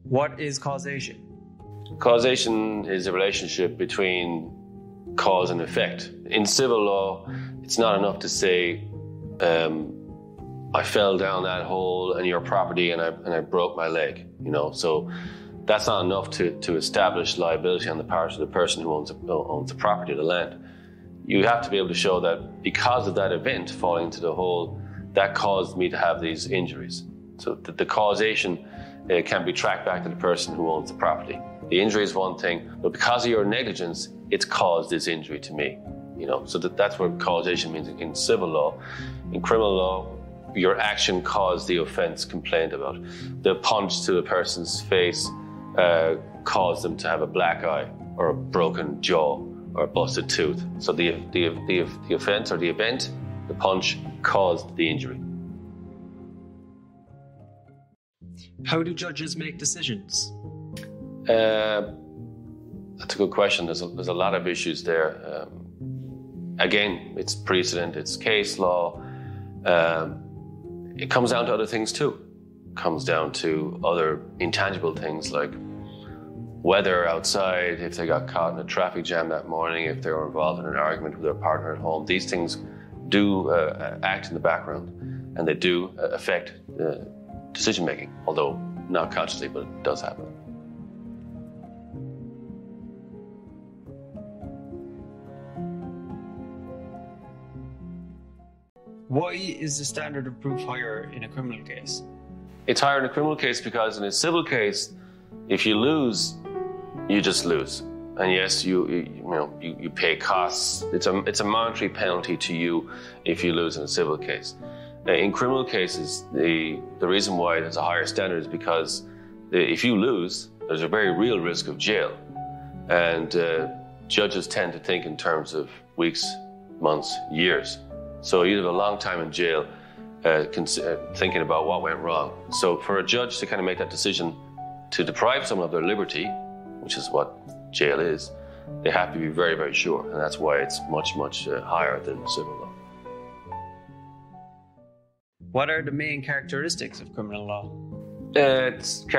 What is causation? Causation is a relationship between cause and effect. In civil law, it's not enough to say, I fell down that hole in your property and I broke my leg, So that's not enough to establish liability on the part of the person who owns the property or the land. You have to be able to show that because of that event falling into the hole, that caused me to have these injuries. So the causation can be tracked back to the person who owns the property. The injury is one thing, but because of your negligence, it's caused this injury to me. So that's what causation means in civil law. In criminal law, your action caused the offense complained about. The punch to a person's face caused them to have a black eye or a broken jaw or a busted tooth. So the offense or the event, the punch, caused the injury. How do judges make decisions? That's a good question. There's a lot of issues there. Again, it's precedent, it's case law. It comes down to other things too. It comes down to other intangible things like weather outside, if they got caught in a traffic jam that morning, if they were involved in an argument with their partner at home. These things do act in the background, and they do affect decision making, although not consciously, but it does happen. Why is the standard of proof higher in a criminal case? It's higher in a criminal case because in a civil case, if you lose, you just lose. And yes, you pay costs. It's a monetary penalty to you if you lose in a civil case. In criminal cases, the reason why there's a higher standard is because if you lose, there's a very real risk of jail. And judges tend to think in terms of weeks, months, years. So you'd have a long time in jail thinking about what went wrong. So for a judge to kind of make that decision to deprive someone of their liberty, which is what jail is, they have to be very, very sure. And that's why it's much, much higher than civil law. What are the main characteristics of criminal law? Its main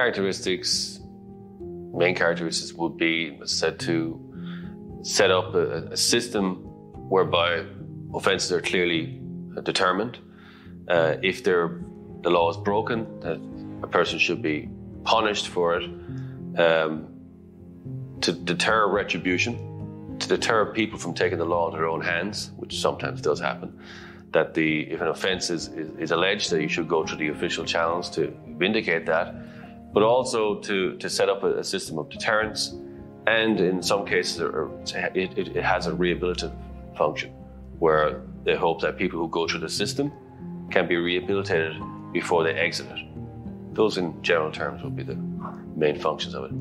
characteristics would be said to set up a system whereby offences are clearly determined. If the law is broken, that a person should be punished for it. To deter retribution, to deter people from taking the law into their own hands, which sometimes does happen. That if an offence is alleged, that you should go through the official channels to vindicate that, but also to set up a system of deterrence, and in some cases it has a rehabilitative function, where they hope that people who go through the system can be rehabilitated before they exit it. Those in general terms would be the main functions of it.